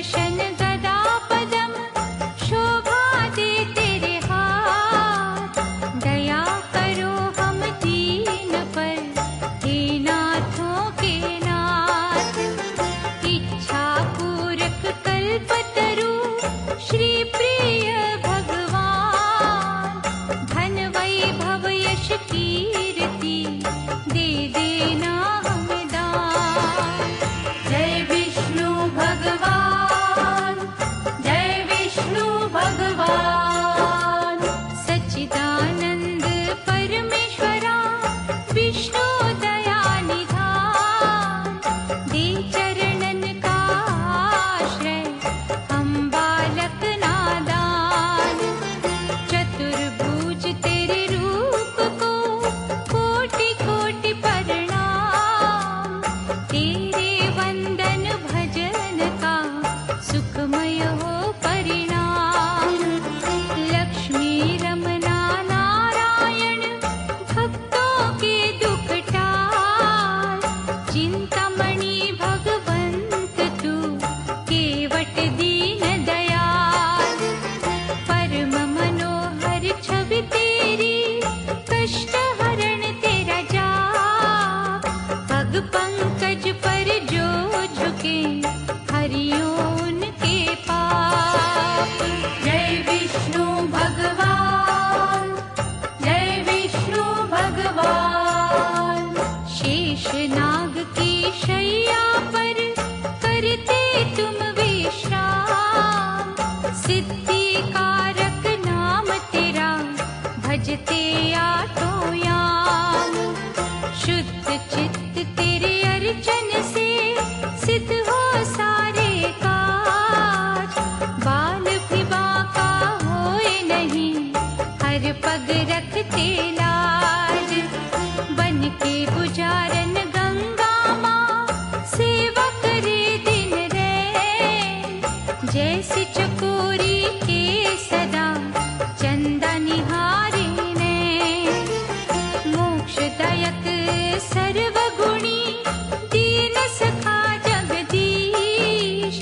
सुदर्शन गदा पदम शोभा दे तेरे हाथ। दया करो हम दीन पर हे नाथों के नाथ। इच्छा पूरक कल्पतरु श्री प्रिय भगवान। धन वैभव यश कीर्ति दे देना हम दान। जय विष्णु भगवान, जय विष्णु भगवान। सच्चिदानंद परमेश्वरा विष्णु दया निधान। दे चरणन का आश्रय हम बालक नादान। चतुर्भुज तेरे रूप को कोटि कोटि प्रणाम। तेरे वंदन भजन का सुखमय हो परिणाम। लक्ष्मी रमना नारायण भक्तों के दुख टाल। चिंतामणि भगवंत तू केवट दीन दयाल। परम मनोहर छवि तेरी कष्ट हरण तेरा जाप। पग पंकज पर जो झुके हरियो उनके पाप। जय विष्णु भगवान, जय विष्णु भगवान। शेष नाग की शैया पर करते तुम विश्राम। सिद्धि कारक नाम तेरा भजते आठों याम। शुद्ध चित्त तेरे अर्चन से सिद्ध हो सारे काज। बाल भी बांका होए नहीं हर पग रखते लाज। बन के पुजारन गंगा माँ सेवा करे दिन रैन। जैसे चकोरी के सदा चंदा निहारे नैन। मोक्षदायक सर्वगुणी दीन सखा जगदीश।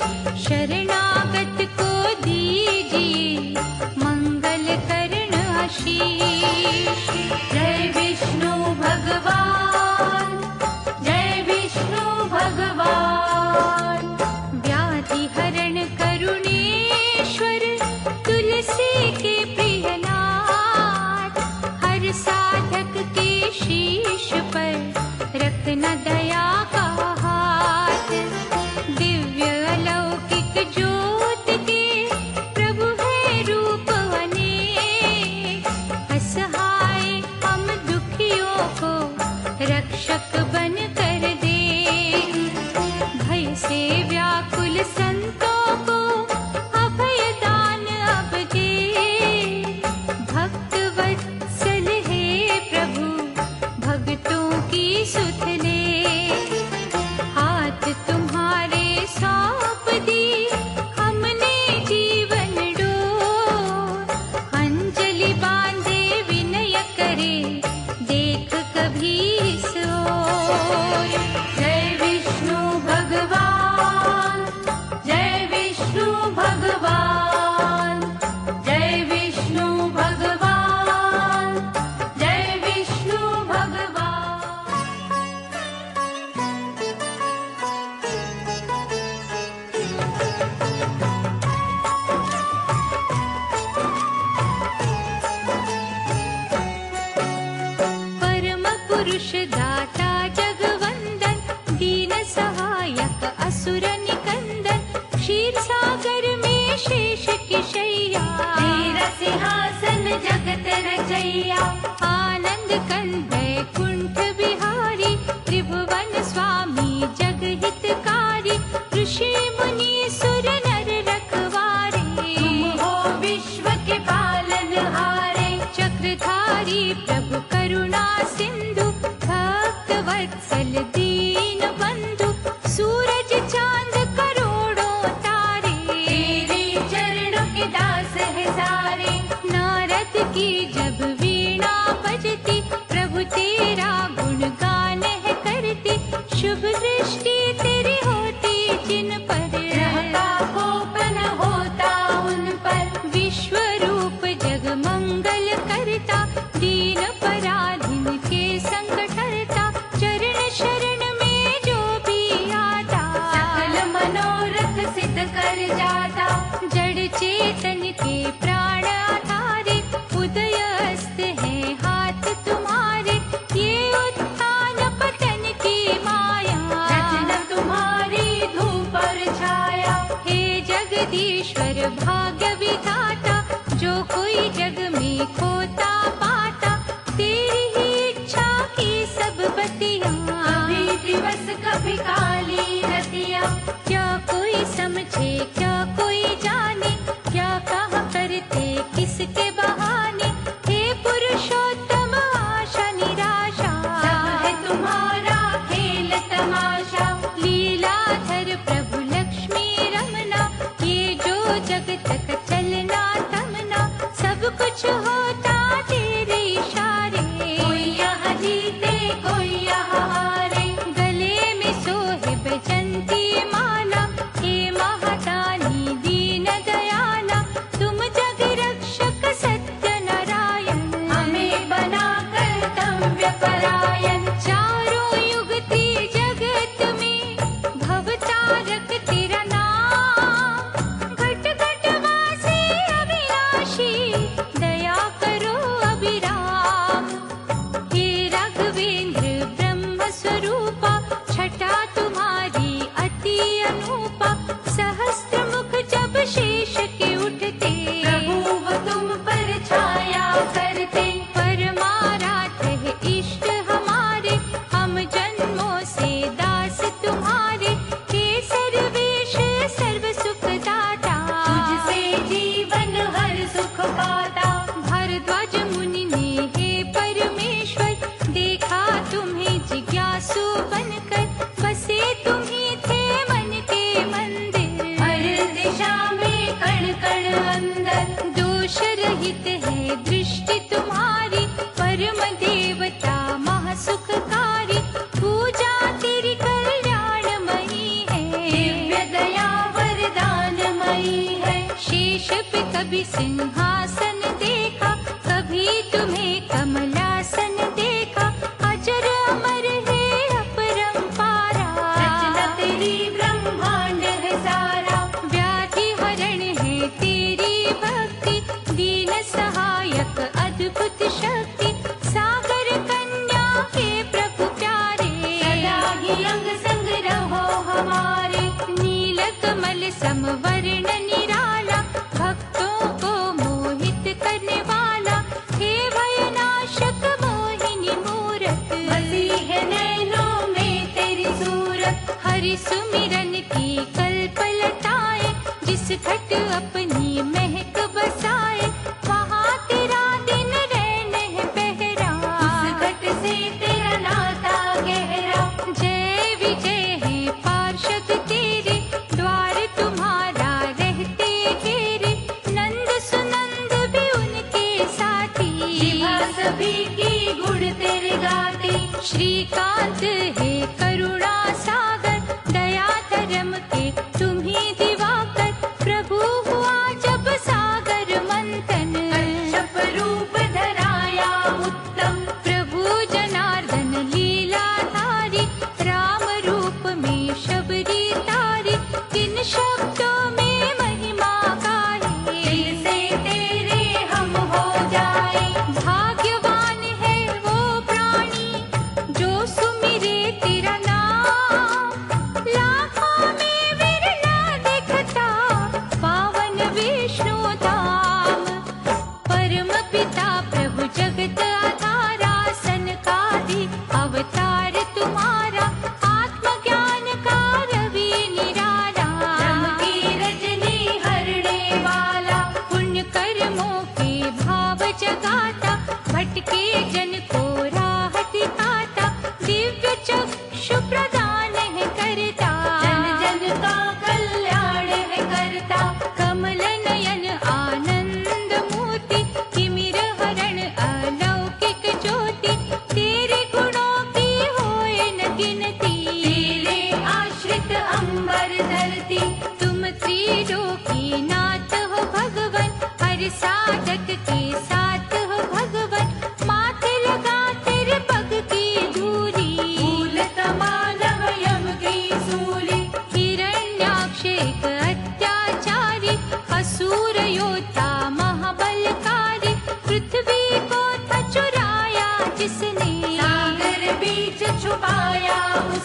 शरणागत को दीजिए मंगल करण आशीष। जय विष्णु भगवान, जय विष्णु भगवान। व्याधि हरण करुणेश्वर तुलसी के प्रियनाथ। हर साधक के शीश पर रखना दया का हाथ। दिव्य अलौकिक ज्योत के प्रभु है रूप अनेक। असहाय हम दुखियों को रक्षक बन कर दे। भय से व्याकुल संतों को अभय दान अब दे। भक्त वत्सल हे प्रभु भक्तों की सुध ले। हाथ तुम्हारे सौंप दी हमने जीवन डोर। अंजलि बांधे विनय करे देख कभी इस ओर। जय विष्णु भगवान, जय विष्णु भगवान। जय विष्णु भगवान, जय विष्णु भगवान। परम पुरुष दाता जगवंदन। दीन सहायक असुर निकंदन। क्षीर सागर में शेष की शैया। तेरा सिंहासन जगत रचैया। आनंद कंद वैकुंठ बिहारी। त्रिभुवन स्वामी जग हितकारी। ऋषि मुनि सुर नर रखवारे। तुम हो विश्व के पालनहारे। चक्रधारी प्रभु करुणा सिंधु। भक्त वत्सल दीन बंधु। सूरज चांद करोड़ों तारे। तेरे चरणों के दास है सारे। नारद की जब वीणा बजती प्रभु तेरा गुणगान है करती। शुभ दृष्टि तेरी होती जिन पर रहता हो पर जाता। जड़ चेतन के प्राण आधारे, उदय अस्त है हाथ तुम्हारे। ये उत्थान पतन की माया, रचना तुम्हारी धूप पर छाया। हे जगदीश्वर भाग्य विधाता, जो कोई जग में खोता पाता, तेरी ही इच्छा की सब बतियाँ। कभी दिवस कभी काली रतिया, क्या कोई समझे क्या कोई जाने, क्या कहा करते किसके बहाने। हे पुरुषोत्तम आशा निराशा, सब है तुम्हारा खेल तमाशा। लीलाधर प्रभु लक्ष्मी रमना, ये जो जगत का चलना तमना, सब कुछ होता तेरे इशारे। कोई यहाँ जीते कोई यहाँ हारे, गले में सोहे बैजंती माला। हे महादानी दीन दयाला, तुम जग रक्षक सत्य नारायण, हमें बना कर्तव्य परायण। चारों युग ते जगत में भवतारक तेरा नाम, घट घट वासी अविनाशी, दया करो अभिराम। हे राघवेंद्र ब्रह्म स्वरूपा, छटा तुम्हारी अति अनूपा। सहस्त्र मुख जब शेष के उठते, प्रभु वो तुम पर छाया करते। परमाराध है इष्ट हमारे, हम जन्मों से दास तुम्हारे। हे सर्वेश सर्व सुख दाता, तुझसे जीवन हर सुख पाता। भारद्वाज मुनि ने हे परमेश्वर, देखा तुम्हें जिज्ञासु बनकर। बसे तुम ही थे मन के मंदिर, हर दिशा में कण कण अंदर। दोष रहित है दृष्टि तुम्हारी, परम देवता महासुखकारी। पूजा तेरी कल्याणमयी है, दिव्य दया वरदानमयी है। शेष पे कभी सिंहासन देखा, कभी तुम्हें कमलासन देखा। अजर अमर है अपरंपारा, रचना तेरी ब्रह्मांड है सारा। व्याधि हरण है तेरी भक्ति, दीन सहायक अद्भुत शक्ति। सागर कन्या के प्रभु प्यारे, सदा ही अंग संग रहो हमारे। नील कमल समवर्ण निराला, भक्तों को मोहित करने वाला। हे भयनाशक मोहिनी मूरत, बसी है नैनों में तेरी सूरत। हरि सुमिरन की कल्पलताएं, जिस घट अपनी महक बसाए। वहाँ तेरा दिन रैन है पहरा, उस घट से तेरा नाता गहरा। जय विजय है पार्षद तेरे, द्वार तुम्हारा रहते घेरे। नंद सुनंद भी उनके साथी, जिभा सभी की गुण तेरे गाती। श्रीकांत है करुणा सागर, दया धर्म के तुम ही दिवाकर। प्रभु हुआ जब सागर मंथन, कच्छप रूप धराया उत्तम। प्रभु जनार्दन लीलाधारी, राम रूप में शबरी तारी। किन शब्दों में महिमा गाए, दिल से तेरे हम हो जाए। भाग्यवान है वो प्राणी, जो सुमिरे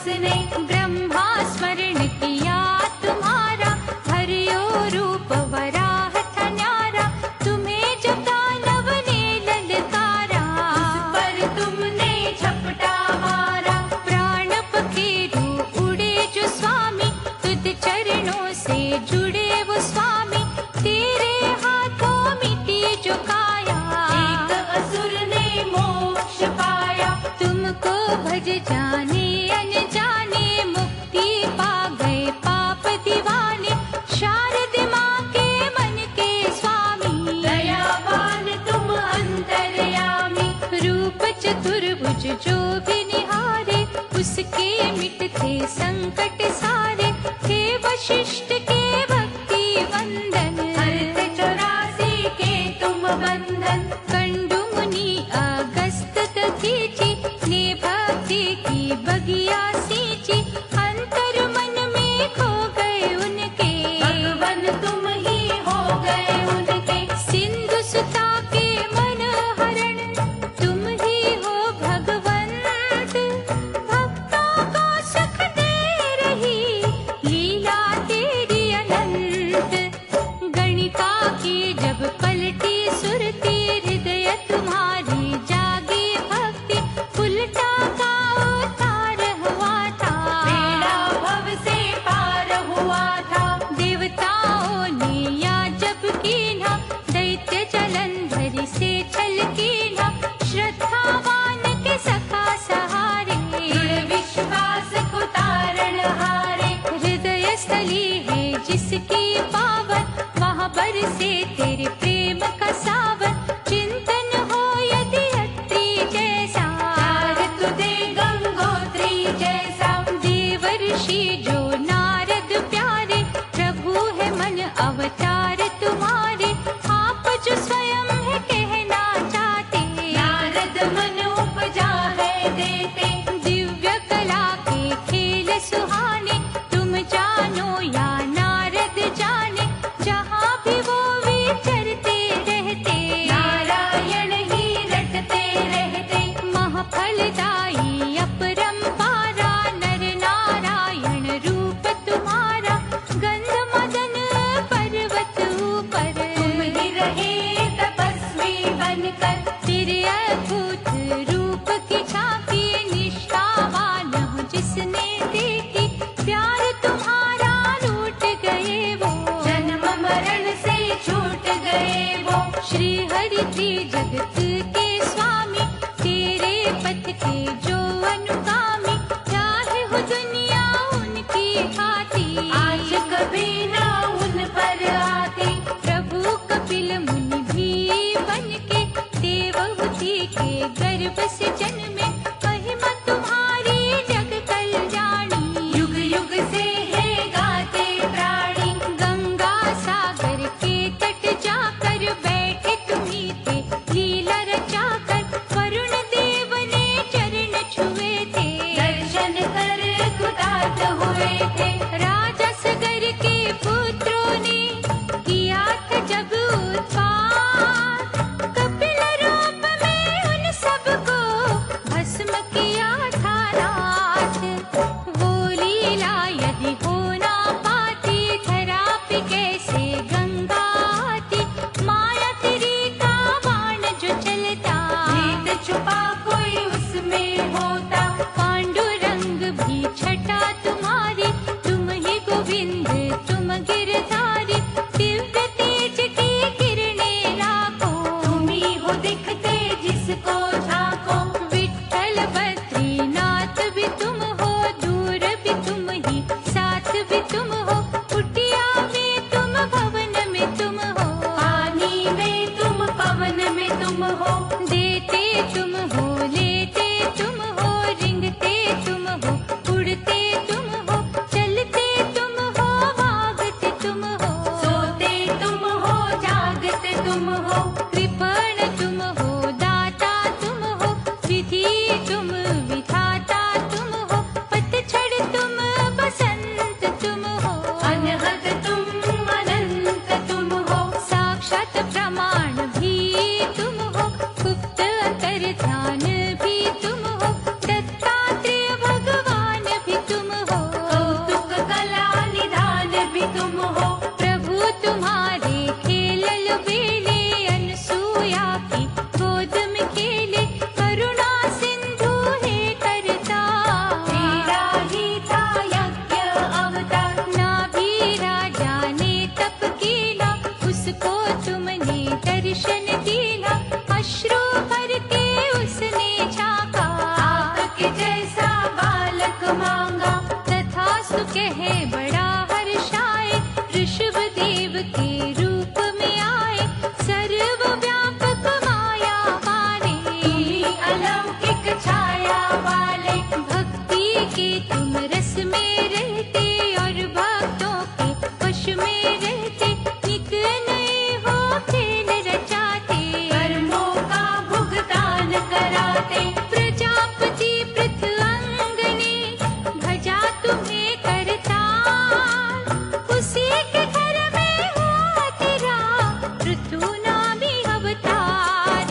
उसने ब्रह्मा स्मरण किया तुम्हारा, हरियो रूप वराह था न्यारा, तुम्हें जब दानव ने ललकारा, उस पर तुमने झपटा मारा। प्राण पखेरु उड़े जो स्वामी, तुझ चरणों से जुड़े वो स्वामी, तेरे हाथों मिटी जो काया, एक असुर ने मोक्ष पाया। तुमको भज जाने अनजाने, मुक्ति पा गए पाप दीवाने, शारद माँ के मन के स्वामी, दयावान तुम अंतर्यामी। रूप चतुर्भुज जो भी निहारे, उसके मिटते संकट सारे, थे वशिष्ठ के भक्ति वंदन, हरते 84 के तुम बंधन। कंडु मुनि अगस्त दधीचि, ने भक्ति की बगिया सींची, अंतर मन में खो गए उनके, भगवन तुम ही हो गए उनके। सिंधु सुता के मन हरण, तुम ही हो भगवंत, भक्तों को सुख दे रही लीला तेरी अनंत। गणिका की जब पलटी सुरती, हृदय तुम्हारी जागी भक्ति, उल्टा का उतार हुआ था, बेड़ा भव से पार हुआ था। देवताओं ने या जब कीन्हा, दैत्य जलंधर से छल कीन्हा, श्रद्धावान के सखा सहारे, दृढ़ विश्वास को तारण हारे। हृदय स्थली है जिसकी पावन, वहाँ बरसे तेरे प्रेम का सावन। चिंतन हो यदि अत्रि जैसा, प्यार तुझे गंगोत्री जैसा। देवर्षि जो नारद प्यारे, प्रभु है मन अवतार तुम्हारे, आप जो स्वयं है कहना चाहते, नारद मन उपजा है देते। दिव्य कला के खेल सुहाने, तुम जानो या नारद जाने, जहाँ भी वो विचरते रहते, नारायण ही रटते रहते। महाफलदायी अपरंपारा, नर नारायण रूप तुम्हारा, गंध मदन पर्वत ऊपर, तुम ही रहे तपस्वी बनकर। तेरे अद्भुत रूप की झांकी, निष्ठावान हूँ जिसने देखी, प्यार तुम्हारा लूट गए वो, जन्म मरण से छूट गए वो। श्री हरि थी जगत के स्वामी, तेरे पथ के जो अनुगामी, चाहे हो दुनिया उनकी खाती, आज कभी ना उन पर आती। प्रभु कपिल मुनि भी बनके, देवहूति के गर्भ से जन्मे, महिमा तुम्हारी जग कल्याणी, युग युग से है गाते प्राणी। गंगा सागर के तट जाकर बैठे तुम्ही थे, लीला रचाकर वरुण देव ने चरण छुए थे, दर्शन कर कृतार्थ हुए थे। राजा सगर के पुत्रों ने किया था जब उत्पात, कपिल रूप में उन सबको भस्म किया था रात। वो लीला यदि हो ना पाती, धरा पे कैसे गंगा आती, माया तेरी का बाण जो चलता, भेद छुपा कोई उसमें होता। पांडुरंग भी छटा तुम्हारी, तुम ही गोविंद तुम गिरधारी, दिव्य तेज की किरणें लाखों, तुम ही हो दिखते जिसको झांको। विठ्ठल बद्रीनाथ भी तुम हो, दूर भी तुम ही, साथ भी तुम हो। कुटिया में तुम, भवन में तुम हो, पानी में तुम, पवन में तुम हो। देते तुम हो, लेते तुम हो, रिंगते तुम हो, उड़ते तुम हो, चलते तुम हो, भागते तुम हो, सोते तुम हो, जागते तुम हो। कृपण तुम हो, दाता तुम हो, विधि तुम विधाता तुम हो, पतझड़ तुम बसंत तुम हो, अनहद तुम अनंत तुम हो। साक्षात प्रमाण भी तुम हो, गुप्त अंतर ध्यान भी तुम हो, दत्तात्रेय भगवान भी के रूप में आए, सर्वव्यापक माया वाले, तुम्ही अलौकिक छाया वाले, भक्ति के तुम रस में रहते और भक्तों के वश में रहते, नित नए हो खेल रचाते, कर्मों का भुगतान कराते। प्रजापति पृथ्वंगने भजा तुम्हें करतार, उसी के घर में हुआ तेरा पृथु नामी अवतार।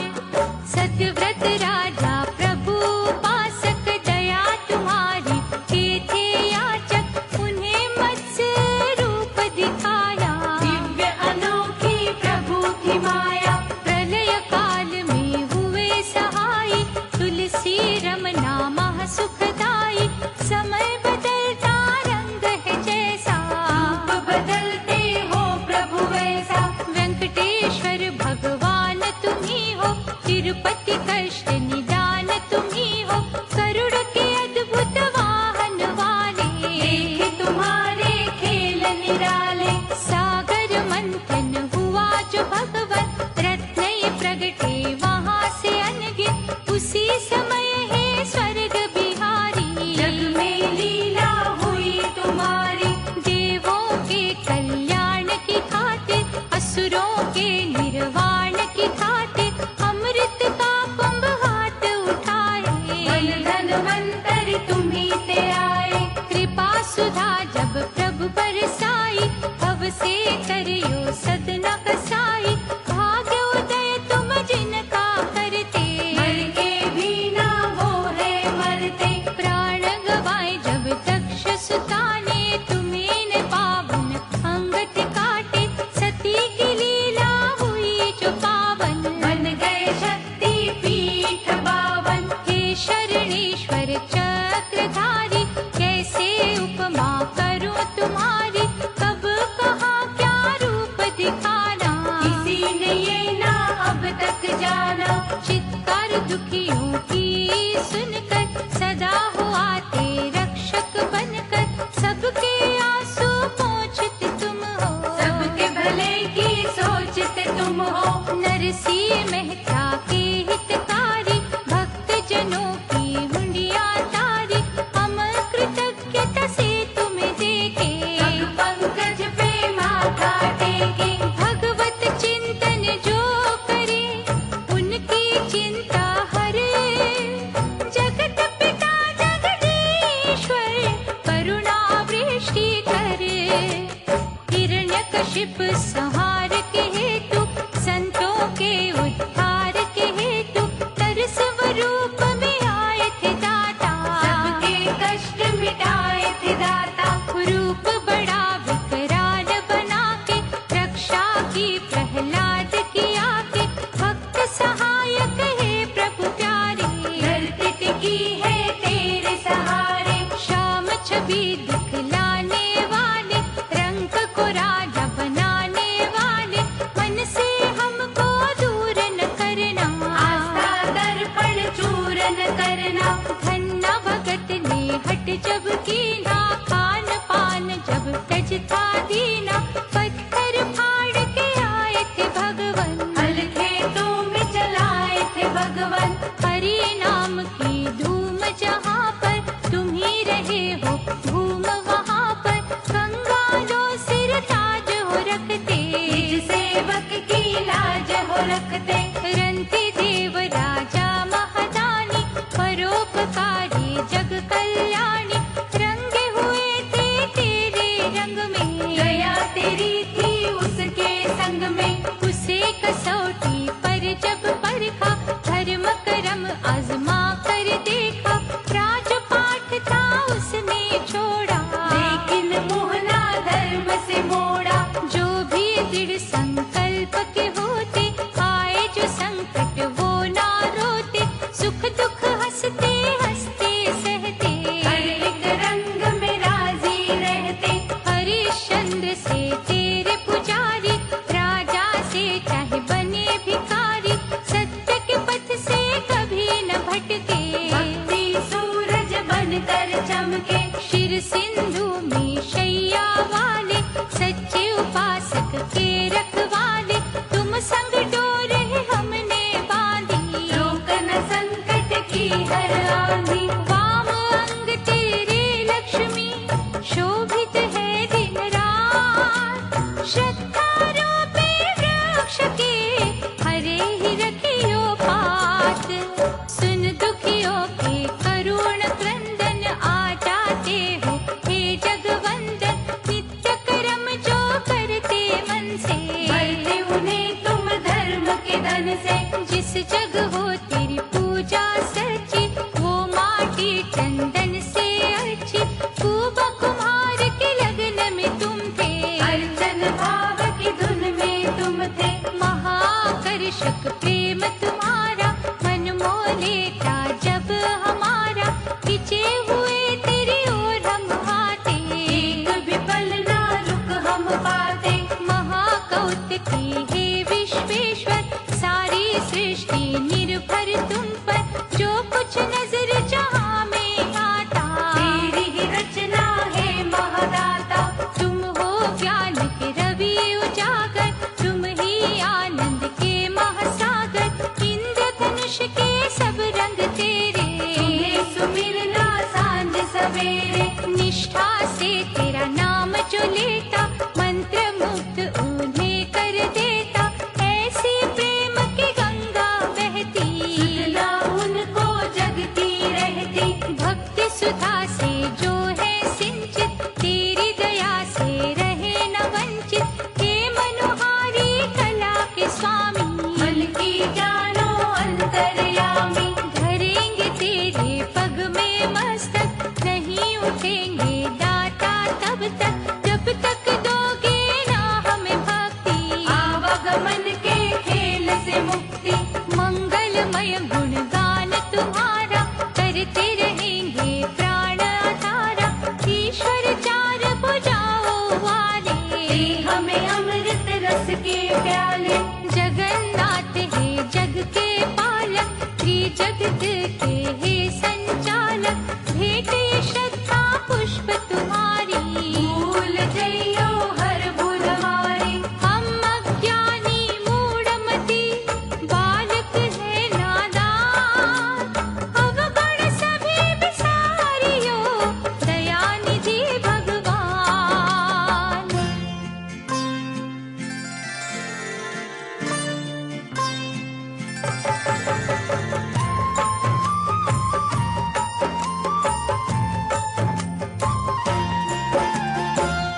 सत्यव्रत राजा प्रभु उपासक, दया तुम्हारी के थे याचक, उन्हें मत्स्य रूप दिखाया, दिव्य अनोखी प्रभु की माया, प्रलय काल में हुए सहाय, तुलसी रमना महा सुखदाई, समय बदलता रंग है जैसा, रूप बदलते हो प्रभु वैसा। वेंकटेश्वर भगवान तुम्ही हो, तिरुपति कष्ट निदान तुम्ही हो, गरुड़ के अद्भुत वाहन वाले, देखे तुम्हारे खेल निराले, सागर मंथन हुआ जो भगवन, रत्न ये प्रगटे वहाँ से अनगिनत, उसी समय है स्वर्ग बिहारी, जग में लीला हुई तुम्हारी, देवों के कल्याण की खातिर, असुरों के निर्वाण की खातिर, अमृत का कुंभ हाथ उठाए, मन धनवंतर तुम्ही ते आए, कृपा सुधा जब प्रभु बरसाई, भव से करियो सदना कसाई, भाग्य उदय तुम जिनका करते, मर के भी ना वो है मरते, प्राण गवाए जब दक्ष सुता ने, तुम्हें न पावन अंगत काटे, सती की लीला हुई जो पावन, बन गए शक्ति पीठ बावन, हे शरणेश्वर चक्रधारी, कैसे उपमा करूं तुम्हारी, कब कहाँ क्या रूप दिखाना, किसी ने ये ना अब तक जाना, चित्कार दुखियों की सुनकर, सदा हो आते रक्षक बनकर, सबके आंसू पोंछते तुम हो, सबके भले की सोचते तुम हो, नरसिंह मेहता के हितकारी, भक्त जनों की मुंडिया तारी, हम कृतज्ञता से तुम्हें देखे, पग पंकज पे माथा टेके, भगवत चिंतन जो करे, उनकी चिंता हरे, जगत पिता जगदीश्वर, करुणा वृष्टि करे, हिरण्यकशिप संहार के हेतु, संतों के उद्धार के हेतु, तरस स्वरूप में आए थे दाता, सबके कष्ट मिटाए थे दाता, रूप बड़ा विकराल बना के, रक्षा की प्रहलाद की आके, भक्त सहायक है प्रभु प्यारे, धरती टिकी है तेरे सहारे, श्याम छवि दिखलाने वाले, रंग को राजा बनाने वाले, मन से हमको दूर न करना, आस्था दर्पण चूरन करना, धन्ना भगत ने हट जब कीना, खान पान जब तज था दीना, पत्थर फाड़ के आए थे भगवन, हल खेतों में चलाए थे भगवन, हरि नाम की धूम जहाँ पर, तुम ही रहे हो धूम वहाँ पर, गंगा जो सिर ताज हो रखते, निज सेवक की लाज हो रखते, रंती देव राजा महादानी, परोपकारी जग कल्याणी, रंगे हुए थे तेरे रंग में, गया तेरी थी उसके संग में, उसे कसौटी पर जब परखा, धर्म कर्म आजमा कर देखा, राजपाठ था उसने छोड़ा, लेकिन मोहना धर्म से मोड़ा, जो भी दृढ़ संकल्प के होते, आए जो 10 जग हो तेरी पूजा सच्ची, वो माटी चंदन से अच्छी। कुबा कुम्हार के लगन में तुम थे, अर्चन भाव की धुन में तुम थे। महाकर्षक प्रेम तुम्हारा मन मोह लेता जब हमारा। खिंचे हुए तेरी ओर हम आते, एक भी पल ना रुक हम पाते। महाकौतुकी हे विश्वेश्वर, सारी सृष्टि निर्भर तुम पर। जो कुछ नजर जहाँ में आता, तेरी ही रचना है महादाता। तुम हो ज्ञान के रवि उजागर, तुम ही आनंद के महासागर। इंद्रधनुष के सब रंग तेरे, तुम्हें सुमिरना सांझ सवेरे। निष्ठा से तेरा नाम जो लेता, मंत्र मुग्ध उन्हें कर देता। ऐसी प्रेम की गंगा बहती, सुधना उनको जगती रहती। भक्ति सुधा से जो है सिंचित, तेरी दया से रहे न वंचित। हे मनोहारी कला के स्वामी, मन की जानो अंतर्यामी। धरेंगे तेरे पग में मस्तक, नहीं उठेंगे दाता तब तक, जब तक दोगे ना हमें भक्ति। आवागमन के खेल से मुक्ति। मंगलमय गुणगान तुम्हारा, करते रहेंगे प्राण आधारा। ईश्वर चार भुजाओं वाले, दे हमें अमृत रस के प्याले। जगन्नाथ है जग के पालक, त्रिजगत के हे संचालक। भेटे श्रद्धा पुष्प तुम्हारी, भूल जइयो हर भूल हमारी। हम अज्ञानी मूढ़मति, बालक है नादान। अवगुण सभी विसारियो, दयानिधि भगवान।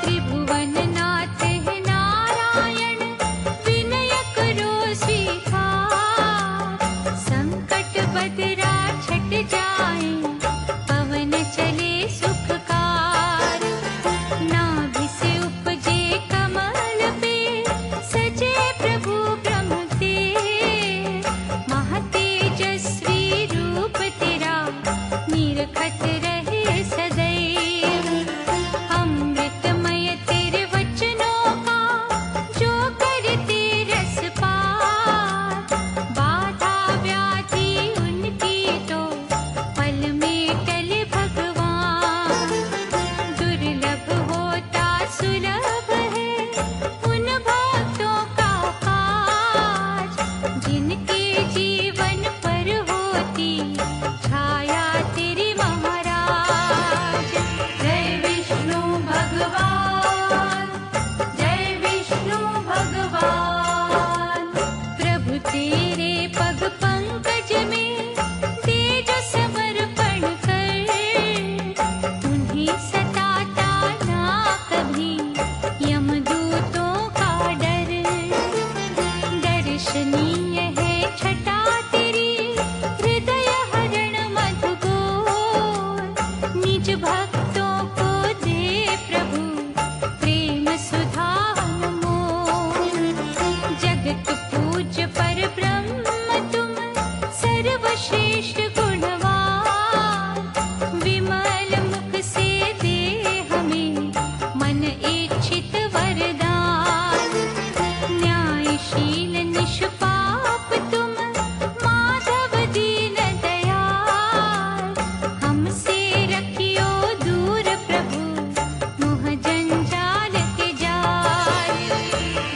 त्रिभुवननाथ है नारायण, विनय करो स्वीकार। संकट बदरा छट जाए, पवन चले सुखकार। नाभि से उपजे कमल पे, सजे प्रभु ब्रह्म तेज। महातेजस्वी रूप तेरा, निरखत रहे सदैव। अमृतमय तेरे वचनों का, जो करते रस पार। बाधा व्याधि उनकी तो, पल में टले भगवान। दुर्लभ होता सुलभ है, उन भक्तों का काज। जिनके जीवन पर होती छाया तेरी महाराज। जय विष्णु भगवान, जय विष्णु भगवान। प्रभु तेरे पग पंकज में, दे जो समर्पण कर। उन्हें सताता ना कभी यमदूतों का डर। दर्शनीय है छटा तेरी, हृदय हरण मधुगोर। निज भक्तों को दे प्रभु, प्रेम सुधा अनमोल। जगत पूज्य पर ब्रह्म तुम, सर्वश्रेष्ठ गुणवान। विमल मुख से दे हमें, मन इच्छित वरदान। न्यायशील निष्पाप तुम, माधव दीन दयाल। हमसे रखियो दूर प्रभु, मोह जंजाल के जाल।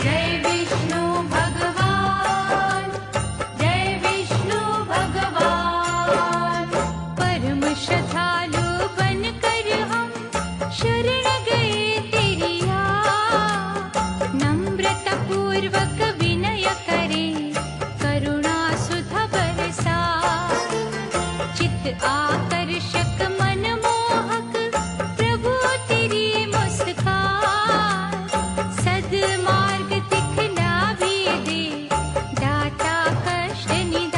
जय विष्णु भगवान, जय विष्णु भगवान। परम श्रद्धालु बनकर हम, शरण गए तेरी आ। नम्रता पूर्वक विनय करे, करुणा सुधा बरसा। चित आकर्षक मनमोहक, प्रभु तेरी मुस्कान। सद्मार्ग दिखला भी दे, दाता कष्ट निदान।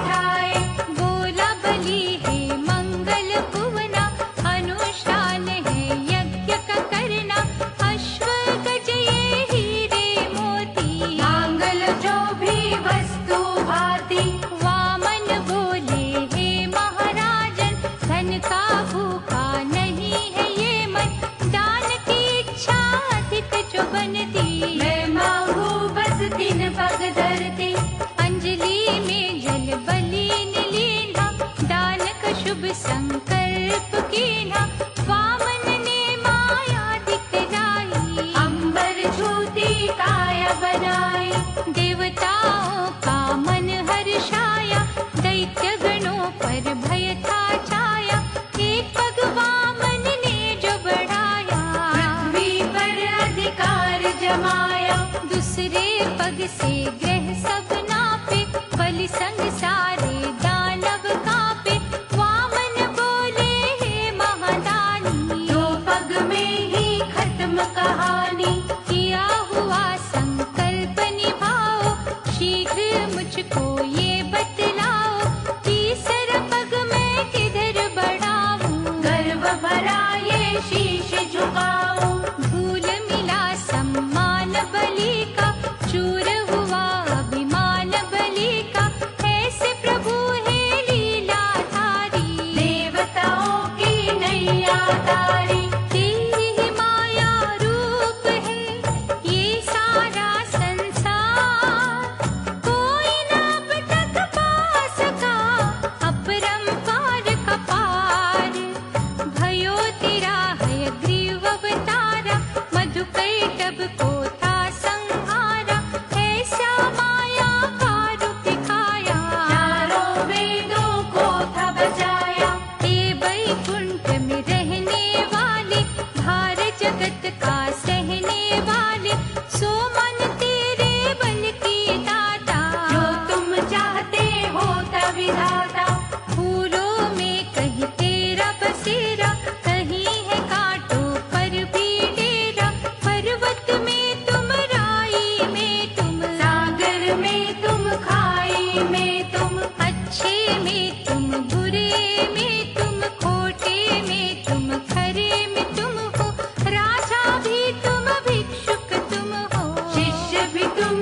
उठाए। बोला बलि है मंगल भुवना, अनुष्ठान है यज्ञ का करना, अश्व गज ये हीरे मोती, मांगल जो भी वस्तु भाती। वामन बोले हे महाराजन, धन का भूखा नहीं है ये मन, दान की इच्छा अधिक जो बनती, मैं मांगू बस 3 पग धरती। अंजलि में जल बलि ने लीना, दान का शुभ संकल्प कीना, वामन ने माया दिखलाई, अंबर छूती काया बनाई। देवताओं का मन हर्षाया, दैत्य गणों पर भय था छाया, एक पग वामन ने जो बढ़ाया, पृथ्वी पर अधिकार जमाया। दूसरे पग से ग्रह सब नापे, बलि संग सारे दानव कांपे, वामन बोले हे महादानी, 2 पग में ही खत्म कहानी। किया हुआ संकल्प निभाओ, शीघ्र मुझको ये बतलाओ, तीसरा पग मैं किधर बढ़ाऊं, गर्व भरा ये शीश झुकाऊं। धूल मिला सम्मान बलि का, चूर हुआ अभिमान बलि का, ऐसे प्रभु है लीलाधारी, देवताओं की नैया तारी। तेरी ही माया रूप है ये सारा संसार, कोई न अब तक पा सका अपरंपार का पार, भयो तेरा हयग्रीव अवतारा, मधुकैटभ को था संहारा, ऐसा माया का रूप दिखाया, 4 वेदों को था बचाया। हे वैकुंठ में रहने वाले, भार जगत का सहने वाले, सो मन तेरे बल की दाता, जो तुम चाहते हो विधाता। फूलों में कहीं तेरा बसेरा, कहीं है कांटों पर भी डेरा, पर्वत में तुम राई में तुम, सागर में तुम खाई में तुम। अच्छे में तुम बुरे में तुम, खोटे में तुम खरे में तुम हो, राजा भी तुम भिक्षुक तुम हो, शिष्य भी तुम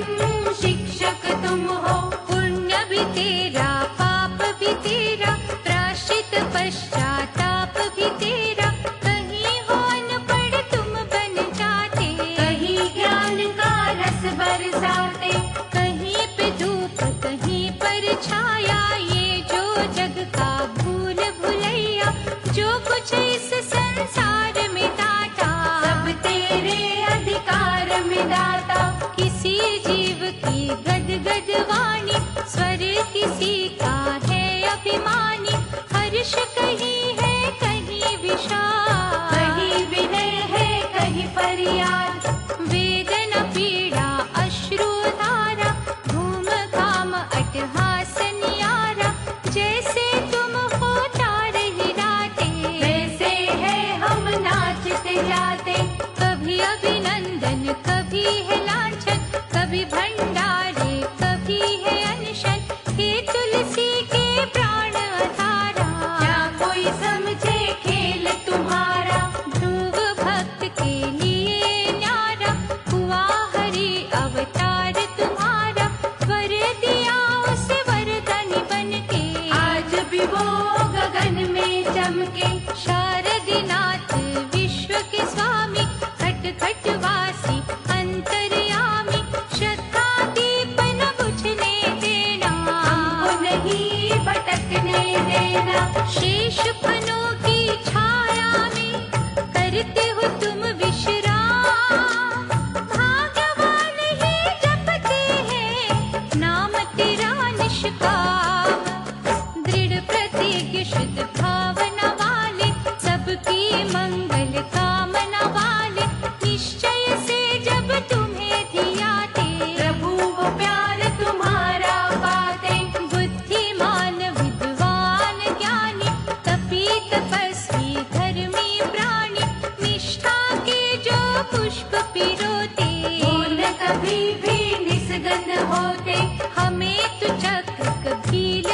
शिक्षक तुम हो। पुण्य भी तेरा पाप भी तेरा, प्राश्चित पश्चाताप भी तेरा, कहीं हो अनपढ़ तुम बन जाते, कहीं ज्ञान का रस बरसाते। कहीं पे धूप कहीं पर छाया, ये जो जग का भूल भुलैया, जो कुछ इस संसार में दाता, सब तेरे अधिकार में दाता। किसी जीव की गदगद वाणी, स्वर किसी का है अभिमानी, हर्ष कहीं है कहीं विषाद, कहीं विनय है कहीं फरियाद। वेदना पीड़ा अश्रु धारा, घूम घाम अट्टहास नियारा, जैसे तुम हो तार हिलाते, वैसे है हम नाचते जाते। कभी अभिनंदन कभी है लांछन, कभी भंडारे कभी है अनशन, हे तुलसी के प्राण धारा, क्या कोई समझे खेल तुम्हारा। ध्रुव भक्त के लिए न्यारा, हुआ हरि अवतार तुम्हारा, वर दिया उसे वरदानी बनके, आज भी वो गगन में चमके। शारदीनाथ विश्व के स्वामी, खट खट वासी अंतर्यामी, श्रद्धा दीप न बुझने देना, हमको नहीं भटकने देना। शेष फनों की छाया में करते हो तुम विश्राम, भाग्यवान ही जपते हैं नाम तेरा निष्काम, दृढ़ प्रतिज्ञ शुद्ध भावना वाले, सबकी मंगल कामना वाले, निश्चय से जब तुम्हें धियाते, प्रभु वो प्यार तुम्हारा पाते। बुद्धिमान विद्वान ज्ञानी, तपी तपस्वी धर्मी प्राणी, निष्ठा के जो पुष्प पिरोते, वो न कभी भी निस्गंध होते। हमें तो चक्र कभील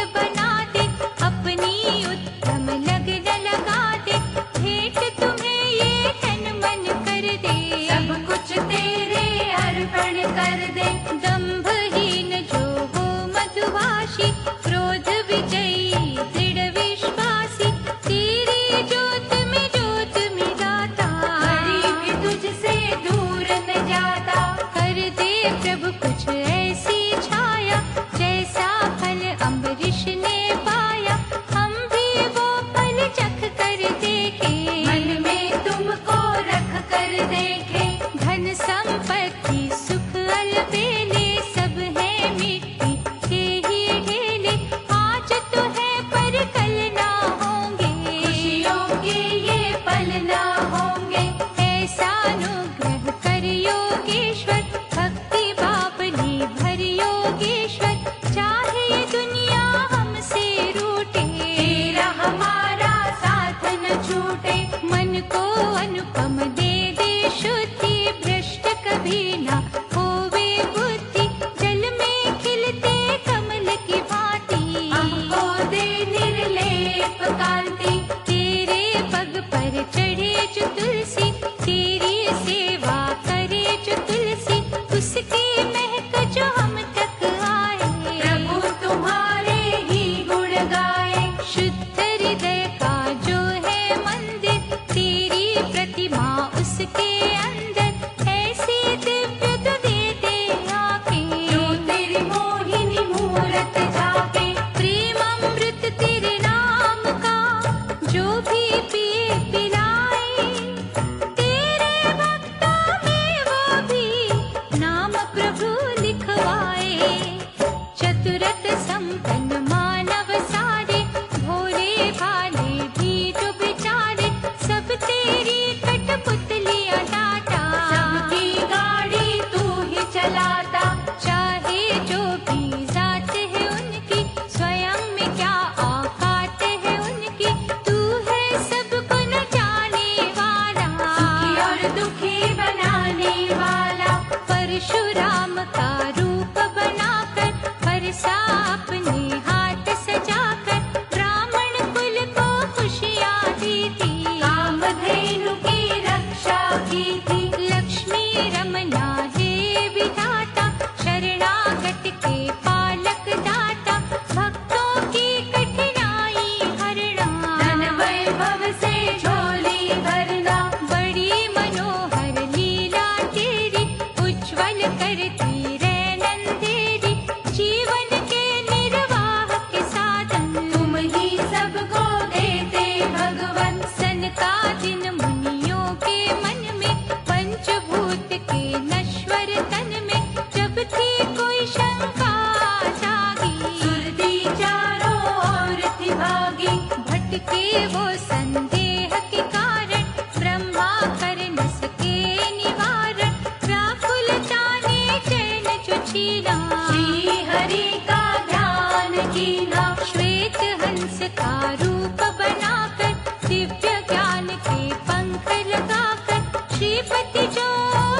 रहेगा। श्वेत हंस का रूप बनाकर दिव्य ज्ञान के पंख लगाकर श्रीपति जो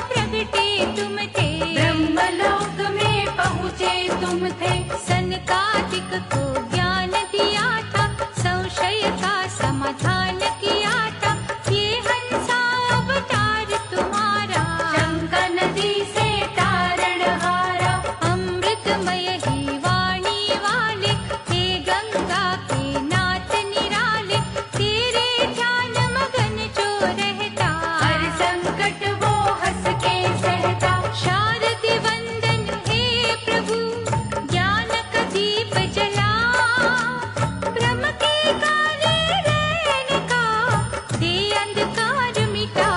प्रगटे तुम थे। ब्रह्मलोक में पहुँचे तुम थे। सनकादिक को ज्ञान दिया था, संशय का समाधान किया था, ये हंसा अवतार तुम्हारा। शंका नदी से तारणहारा, अमृतमय ही वाणी वाले, हे गंगा के नाथ निराले, तेरे ध्यान मगन जो रहता, हर संकट वो हंस के सहता। शारदि वंदन हे प्रभु, ज्ञान का दीप जला, ब्रह्म के काले रहने का दे अंधकार मिटा।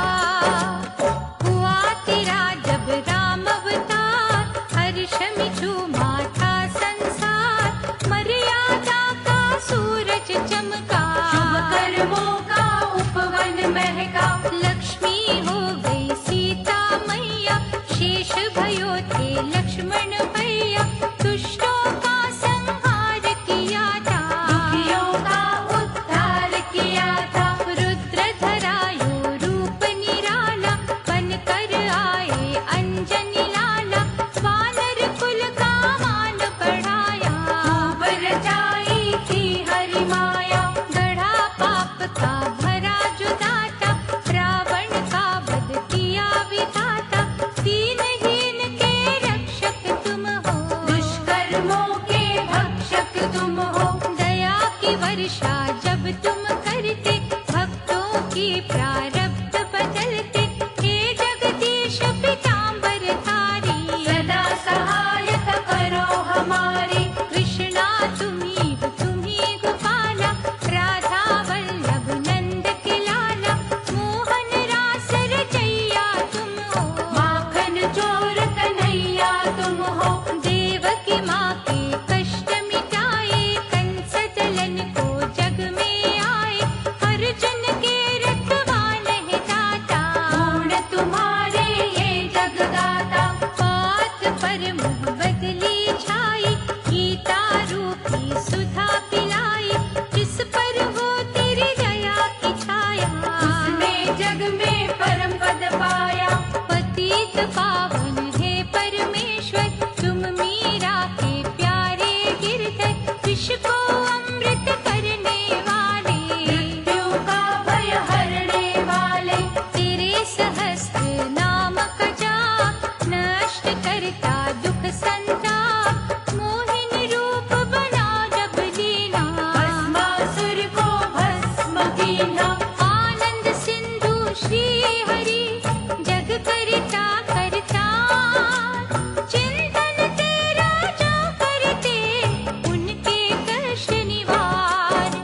हुआ तेरा जब राम अवतार, हर्ष में झूमा था संसार, मर्यादा का सूरज चमका, शुभ कर्मों का उपवन महका। लक्ष्मी हो गई सीता मैया, शेष भयो थे लक्ष्मण भैया, दुष्टों का संहार किया था, दुखियों का उद्धार किया था। रुद्र धरायो रूप निराला, बनकर आए अंजनी लाला, वानर कुल का मान बढ़ाया, खूब रचाई थी हरि माया। गढ़ा पाप का भरा जो दाता, रावण का वध किया विधाता, दीनहीन के रक्षक तुम हो, दुष्कर्मों के भक्षक तुम हो। दया की वर्षा जब तुम करते, भक्तों की प्रारब्ध बदलते, हे जगदीश पीताम्बर धारी, सदा सहायता करो हमारी। कृष्णा तुम्ही गोपाला, राधा वल्लभ नंद के लाला, मोहन रास रचैया तुम हो, माखन चोर कन्हैया तुम हो। देवकी माँ के कष्ट मिटाए, कंस दलन को जग में आए, अर्जुन के रखवान है दाता, गुण तुम्हारे ये जगदाता। बात पर मुँह बदली छाई, गीता रूपी सुधा पिलाई, जिस पर हो तेरी दया की छाया, उसने जग में परम पद पाया। पतित पावन है परमेश्वर, तुम मीरा के प्यारे गिरधर, विष को अमृत करने वाले, मृत्यु का भय हरने वाले। तेरे सहस्त्र नाम का जाप, नष्ट करता दुख संताप, मोहिन रूप बना जब लीना, भस्मासुर को भस्म कीना। आनंद सिंधु श्री हरि, जग करता करता, चिंतन तेरा जो करते, उनके कष्ट निवार।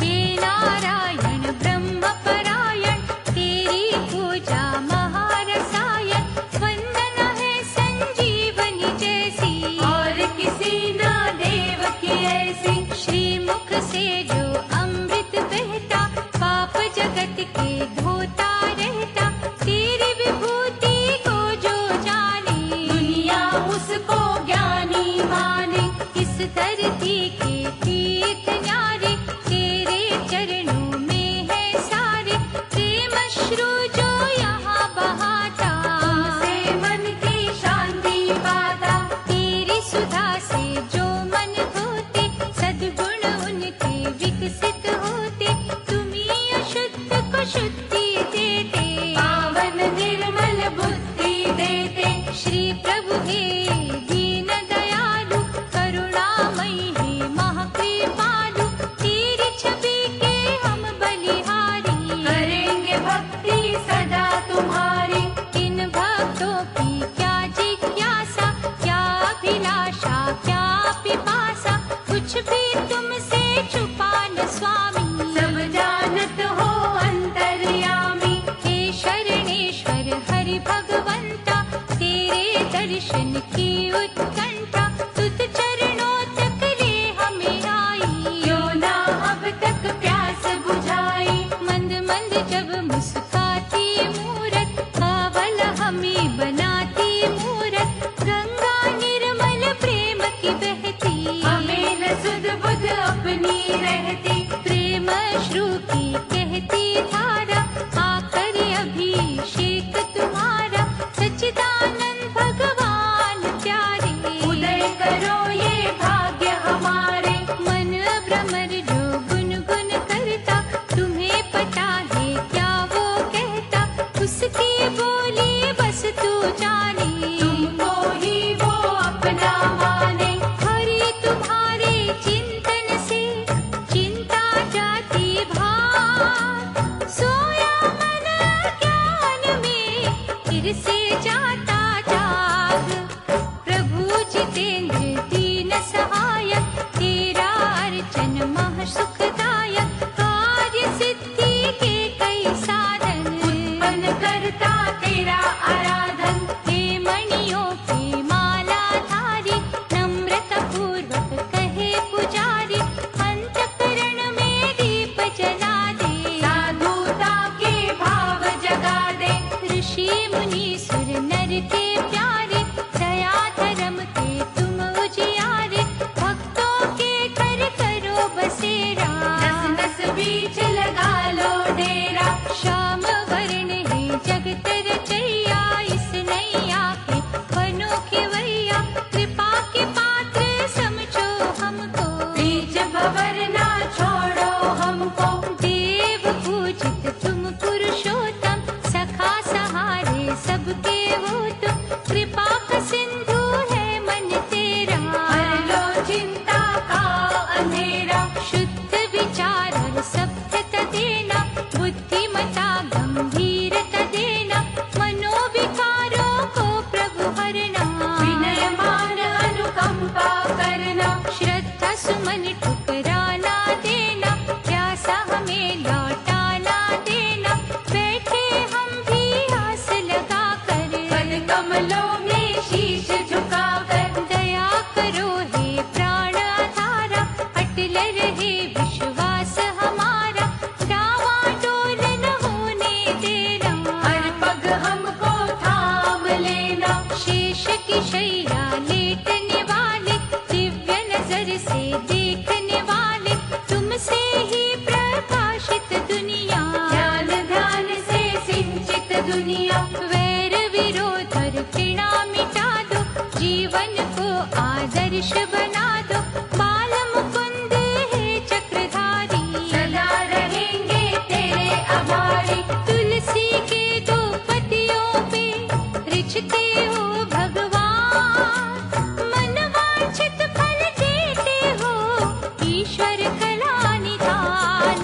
हे नारायण ब्रह्म परायण, तेरी पूजा महारसायन, वंदना है संजीवनी जैसी, और किसी ना देव की ऐसी। श्रीमुख से जो अमृत बहता, पाप जगत के धोता रहता, तेरी विभूति को जो जाने, दुनिया उसको ज्ञानी माने। इस धरती के तीर्थ न्यारे, तेरे चरणों में है सारे, प्रेम अश्रु जो यहाँ बहाता, से मन की शांति पाता। तेरी सुधा से जो मन धोते, सद्गुण उनके विकसित होते, तुम्हीं अशुद्ध को शुद्धि देते, पावन निर्मल बुद्धि देते। श्री प्रभु हे दीन दयालु, करुणामयी हे महाकृपालु, तेरी छवि के हम बलिहारी, करेंगे भक्ति सदा तुम्हारी। इन भक्तों की क्या जिज्ञासा, क्या अभिलाषा, क्या पिपासा, कुछ भी तुमसे छुपा न स्वामी, सब जानत हो अंतर्यामी। हे शरणेश्वर हरि भगवंता, तेरे दर्शन की उत्कंठा, तुझ चरणों तक ले हमें आई, क्यों ना अब तक प्यास बुझाई। मंद मंद जब मुस्काती मूरत, कावल हमें बनाती मूरत, गंगा निर्मल प्रेम की बहती, हमें न सुध बुध अपनी रहती, प्रेम श्रु की कहती धारा, आकर अभिषेक तुम्हारा, सच्चिदानंद भगवान प्यारे। उदय करो ये भाग्य हमारे, मन भ्रमर जो गुनगुन करता, तुम्हें पता है क्या वो कहता, उसकी बोली बस तू जाने। तुमको ही वो अपना माने, हरि तुम्हारे चिंतन से चिंता जाती भार, सोया मन ज्ञान में फिर से जाता जाग। प्रभु जितेंद्र दीन सहायक, तेरा अर्चन मह सुखदायक, कार्य सिद्धि के कई साधन उत्पन्न करता तेरा आराधन। हे मणियों की माला धारी, नम्रता पूर्वक कहे पुजारी, अंतःकरण में दीप जला दे। साधुता के भाव जगा दे, ऋषि मुनि सुर नर के प्यारे, दया धर्म के तुम उजियारे, भक्तों के घर करो बसेरा। नस नस बीच लगा लो डेरा, श्याम वर्ण है जगत रचैया, इस नैया के बनो खेवैया, कृपा के पात्र समझो हमको। बीच भंवर ना छोड़ो हमको, देव पूजित तुम पुरुषोत्तम, सखा सहारे सबके हो तुम, कृपा का सिंधु है मन तेरा। हर लो चिंता का अंधेरा, शुद्ध विचार और सभ्यता देना, बुद्धिमता गंभीरता देना, मनोविकारों को प्रभु हरना। विनय मान अनुकंपा करना, श्रद्धा सुमन ठुकराना देना, प्यासा हमें लौटाना देना, बैठे हम भी आस लगा कर। पद कमलों में शीश झुकाकर, दया करो हे प्राण आधारा, अटल रहे विश्वास हमारा, डावाडोल न होने देना। हर पग हमको थाम लेना, शेष की शैया लेटने वाले, दिव्य नजर से देखने वाले, तुमसे ही प्रकाशित दुनिया। ध्यान ध्यान से सिंचित दुनिया, वैर विरोध और घृणा मिटा दो, जीवन को आदर्श बना दो, बाल मुकुंद है चक्रधारी। सदा रहेंगे तेरे आभारी, तुलसी के दो पतियों पे रिझते हो भगवान, मन वांछित फल देते हो ईश्वर कला निधान।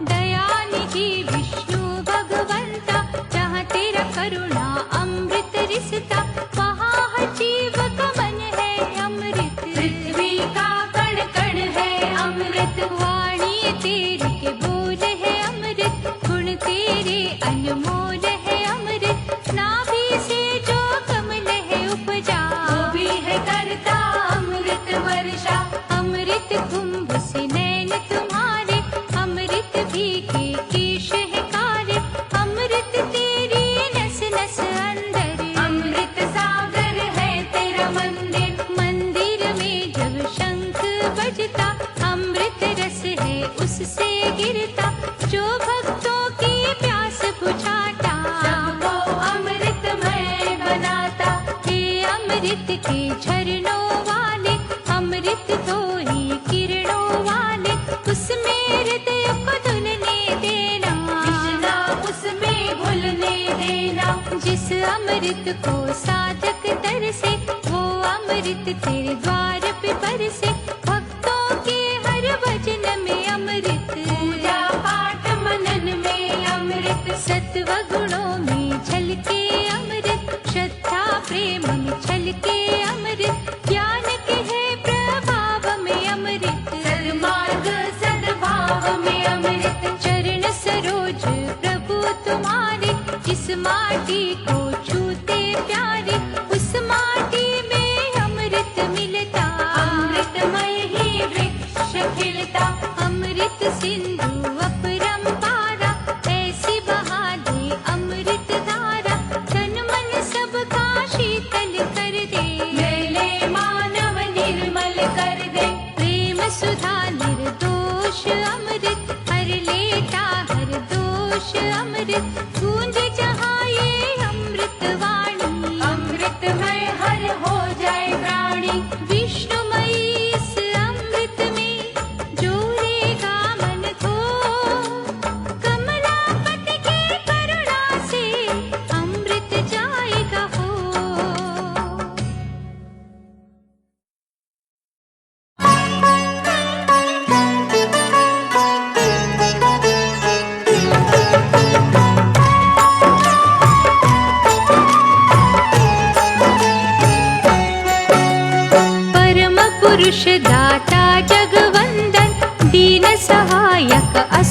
दयानिधि विष्णु भगवंता, जहाँ तेरा करुणा अमृत रिसता, वहाँ हर जीव का मन है अमृत। पृथ्वी का कण कण है अमृत, वाणी तेरे के बोल है अमृत, गुण तेरे अनमोल है अमृत, नाभि से जो कमल है उपजा, वो भी है करता अमृत वर्षा। अमृत कुंभ से नैन तुम्हारे, अमृत भी के केश है काले, अमृत तेरी नस नस अंदर, अमृत सागर है तेरा मंदिर, मंदिर में जब शंख बजता, अमृत रस है उससे गिरता, जो भक्तों की प्यास बुझाता। सबको अमृतमय बनाता, हे अमृत के झरनों वाले, अमृत तो ही किरणों वाले, उसमें हृदय को धुलने देना। कृष्णा उसमें घुलने देना, जिस अमृत को साधक तरसे, वो अमृत तेरे द्वार पे बरसे, भक्तों के हर वचन में अमृत, पूजा पाठ मनन में अमृत, सत्व गुणों में झलके अमृत, श्रद्धा प्रेम में झलके अमृत, ज्ञान के है प्रभाव में अमृत, सन्मार्ग सद्भाव में अमृत। चरण सरोज प्रभु तुम्हारे, जिस माटी को छूते प्यारे, उस माटी में अमृत मिलता। अमृतमय ही वृक्ष खिलता, अमृत सिंधु अपरंपारा, ऐसी बहा दे अमृत धारा, तन मन सबका शीतल कर दे। मेले मानव निर्मल कर दे, प्रेम सुधा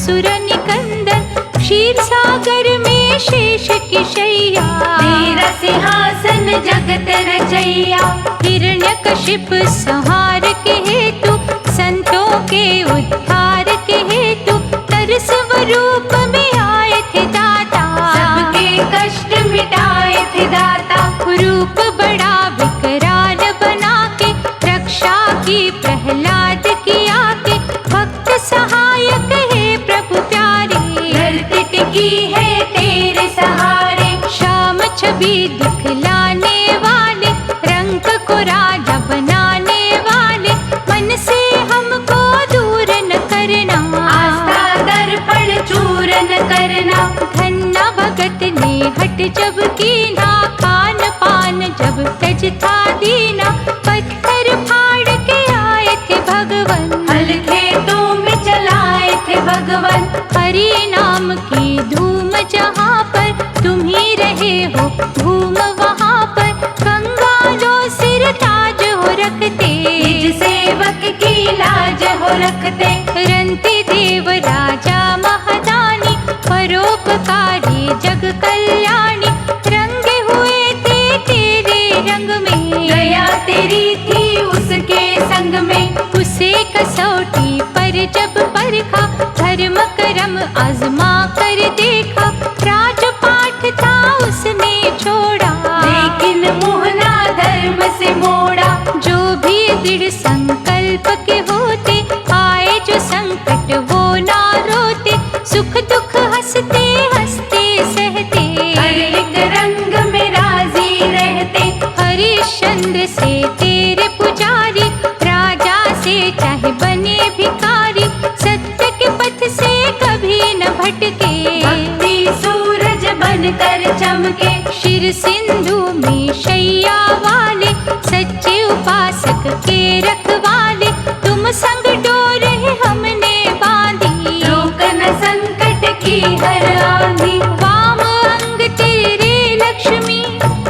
असुर निकंदन, क्षीर सागर में शेष की शैया। तेरा सिंहासन जगत रचैया। हिरण्यकशिप संहार के हेतु, संतों के उद्धार के हेतु, तरस स्वरूप में आए थे दाता। सबके कष्ट मिटाए थे दाता। रूप बड़ा विकराल बना के, रक्षा की प्रहलाद की आके, भक्त सहायक है प्रभु प्यारे। धरती टिकी है तेरे सहारे। श्याम छवि दिखलाने वाले, रंग को राजा बनाने वाले, मन से हमको दूर न करना। आस्था दर्पण चूरन करना। धन्ना भगत ने हट जब कीना, खान पान जब तज था दीना, पत्थर फाड़ के आए थे भगवन। हल खेतों में चलाए थे भगवन। हरि नाम की धूम जहाँ पर, तुम ही रहे हो धूम वहाँ पर। कंगालों सिर ताज हो रखते, निज सेवक की लाज हो रखते। रंती देव राजा महादानी, परोपकारी जग कल्याणी। रंगे हुए थे तेरे रंग में, गया तेरी थी उसके संग में। उसे कसौटी पर जब परखा, धर्म कर्म आजमा कर देखा। राजपाठ था उसने छोड़ा, लेकिन मोहना धर्म से मोड़ा। जो भी दृढ़ संकल्प के होते, आए जो संकट वो ना रोते। सुख दुख हंसते हंसते सहते, हर एक रंग में राजी रहते। हरिश्चंद्र से तेरे पुजारी, राजा से चाहे बने भिखारी, सत्य के पथ से कभी न भटके। भक्ति सूरज बनकर चमके। शिर सिंधु में शैया वाले, सच्चे उपासक के रखवाले। तुम संग डोर हमने बांधी, रोक न संकट की हर आंधी। वाम अंग तेरे लक्ष्मी,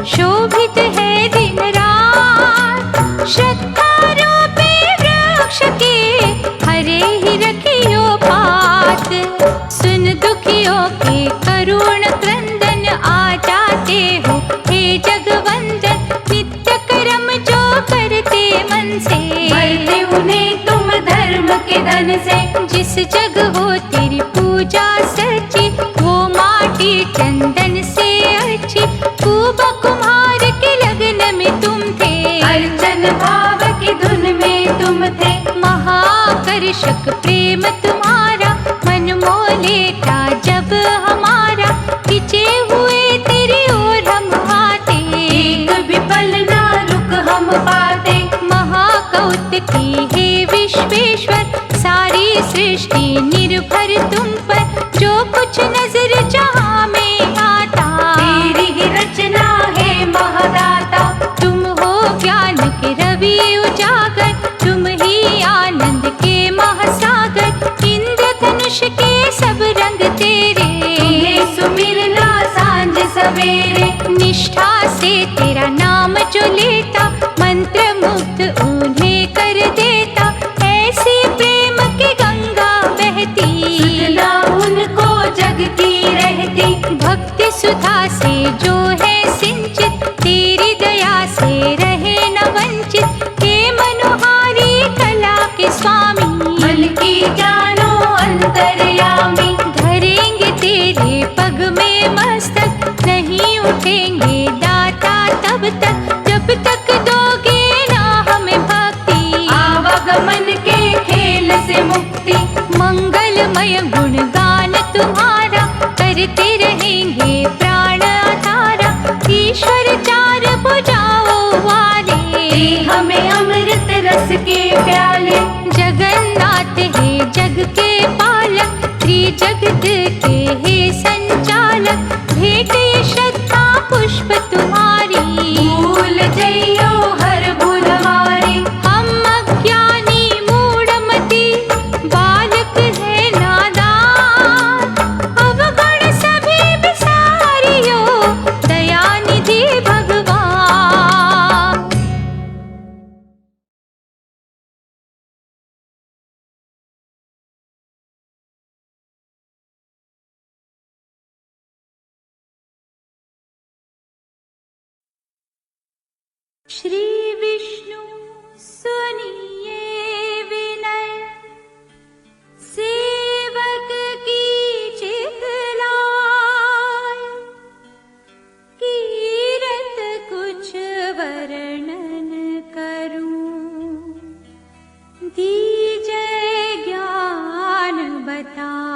शोभित है दिन रात। श्रद्धा रूपी वृक्ष के, हरे ही रखियो पात। सुन दुखियों के करुण क्रंदन, आ जाते हो हे जगवंदन। नित्य कर्म जो करते मन से, भरते उन्हें तुम धर्म के धन से। जिस जग हो तेरी पूजा सच्ची, वो माटी चंदन से अच्छी। कुबा कुम्हार के लगन में तुम थे, अर्चन भाव की धुन में तुम थे। महाकर्षक प्रेम तुम्हारा, मन मोह लेता जब हमारा। खिंचे हुए तेरी ओर हम आते, एक भी पल ना रुक हम पाते। महाकौतुकी हे विश्वेश्वर, सारी सृष्टि निर्भर तुम पर। जो कुछ नजर जहाँ में आता, तेरी ही रचना है महादाता। तुम हो ज्ञान के रवि उजागर, तुम ही आनंद के महासागर। इंद्रधनुष के सब रंग तेरे, तुम्हें सुमिरना सांझ सवेरे। निष्ठा से तेरा नाम जो लेता, मंत्र मुग्ध उन्हें कर देता। ऐसी प्रेम की गंगा बहती, सुधना उनको जग की रहती। भक्ति सुधा से जो है सिंचित, तेरी दया से रहे न वंचित। हे मनोहारी कला के स्वामी, मन की जानो अंतर्यामी। धरेंगे तेरे पग में मस्तक, नहीं उठेंगे दाता तब तक, जब तक दोगे ना हमें भक्ति। आवागमन के खेल से मुक्ति। मंगलमय गुणगान तुम्हारा, करते रहेंगे प्राण आधारा। ईश्वर चार भुजाओं वाले, दे हमें अमृत रस के प्याले। जगन्नाथ है जग के पालक, त्रिजगत के हे संचालक। भेंट ये श्रद्धा पुष्प तुम्हारी, भूल जइयो हर भूल हमारी। हम अज्ञानी मूढ़मति, बालक है नादान। श्री विष्णु सुनिए विनय, सेवक की चितलाय, कीरत कुछ वर्णन करूं, दीजै ज्ञान बताय।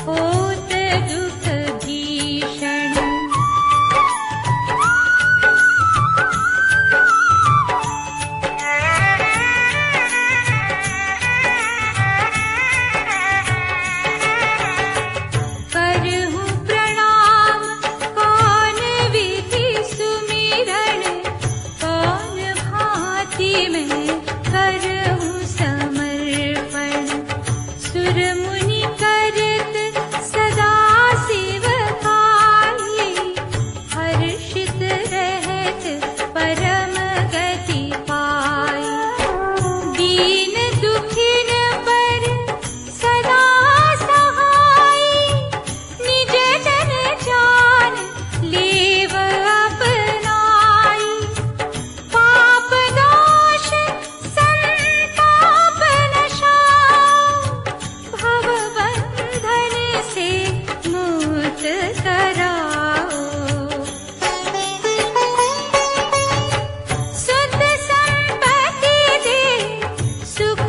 होत दुख भीषण। करहूँ प्रणाम कौन विधि सुमिरन, कौन भांति मैं करहूँ समर्पण। सुर मुनि करत सदा सेवकाई, हर्षित रहत परम गति पाई। दीन दुखिन पर सदा सहाई, निज जन जान लेव अपनाई। पाप दोष संताप नशाओ, भव बंधन से मुक्त कराओ। शुद्ध संपत्ति दे सुख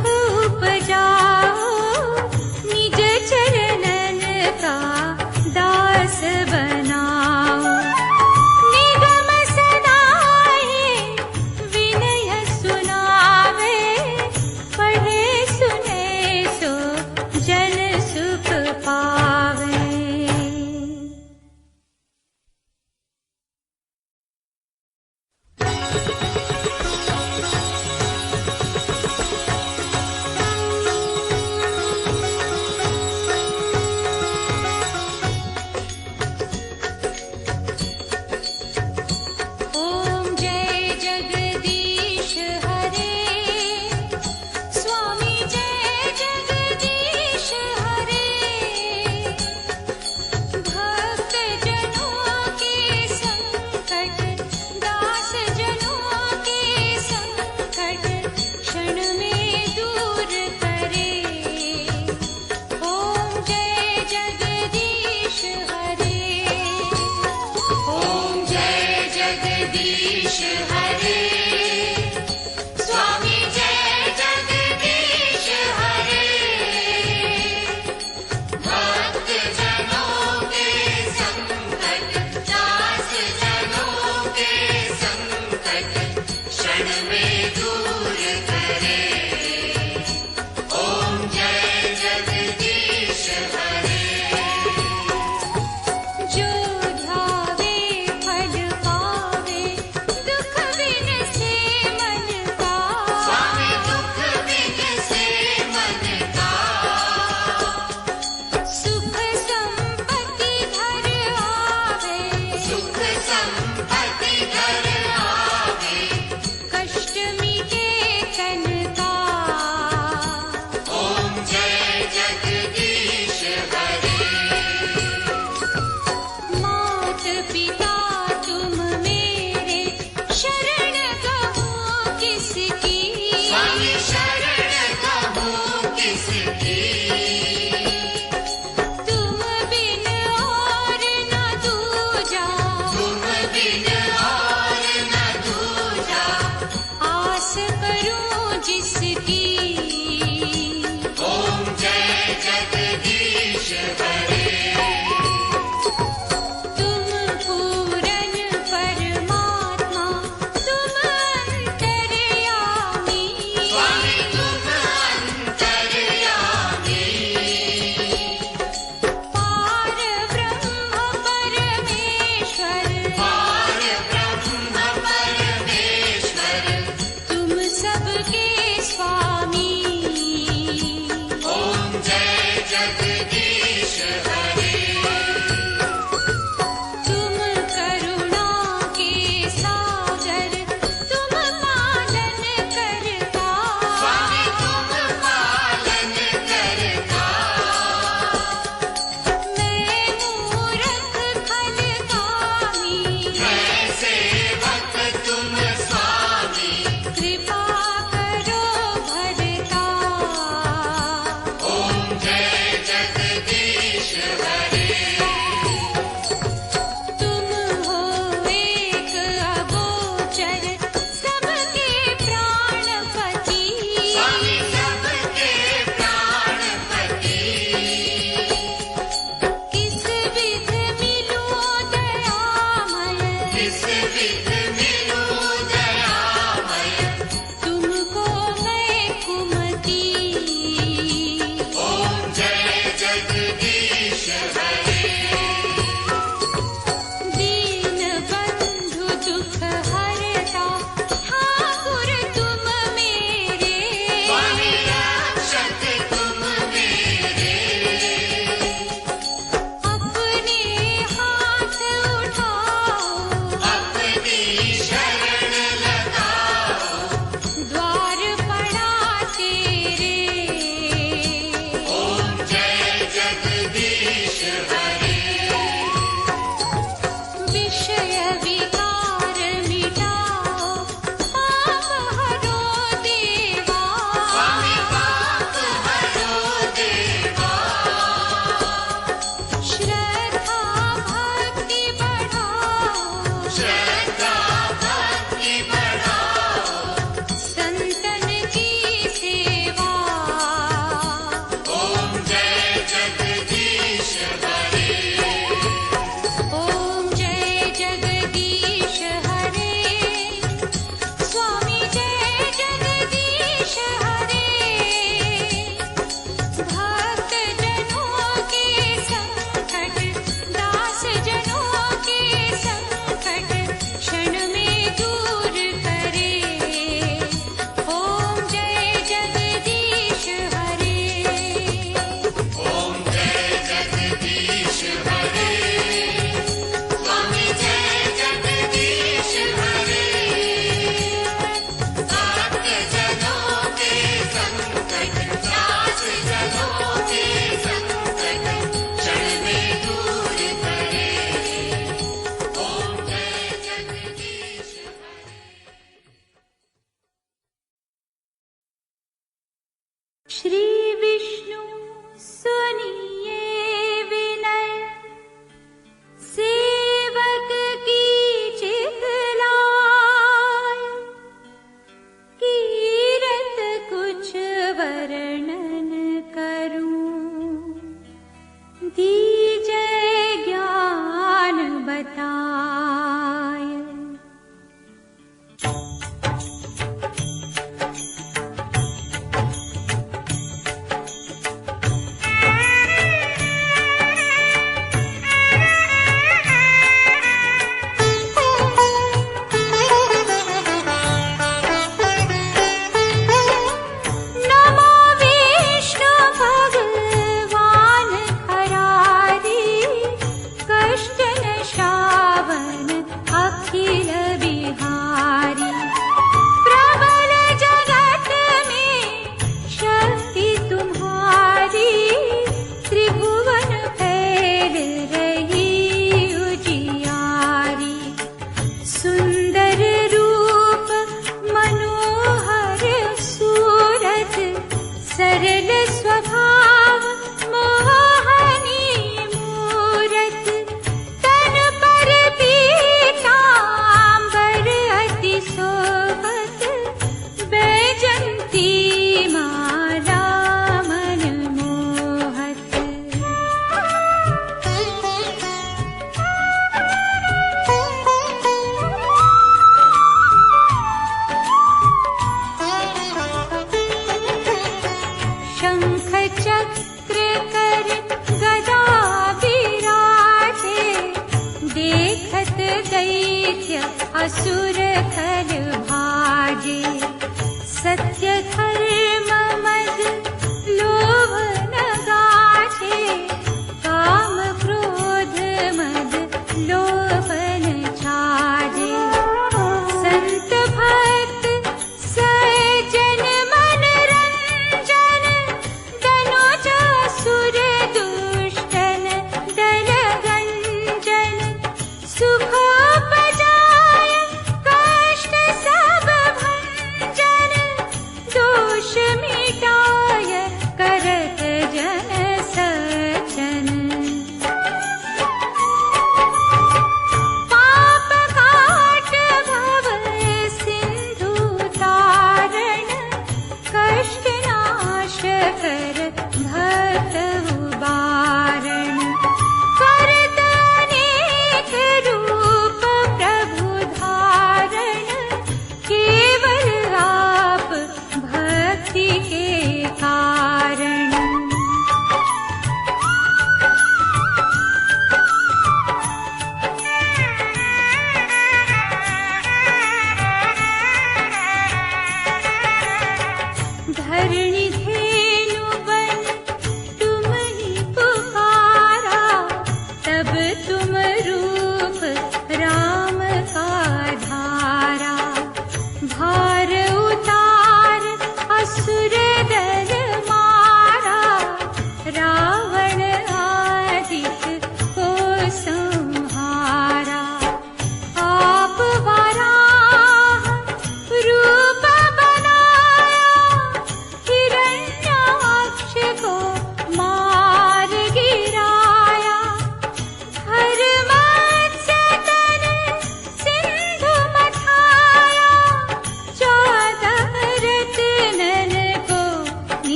उपजाओ, निज चरणन का दास बनाओ। निगम सदाए विनय सुनावे, पढ़े सुने सो जन सुख पावे।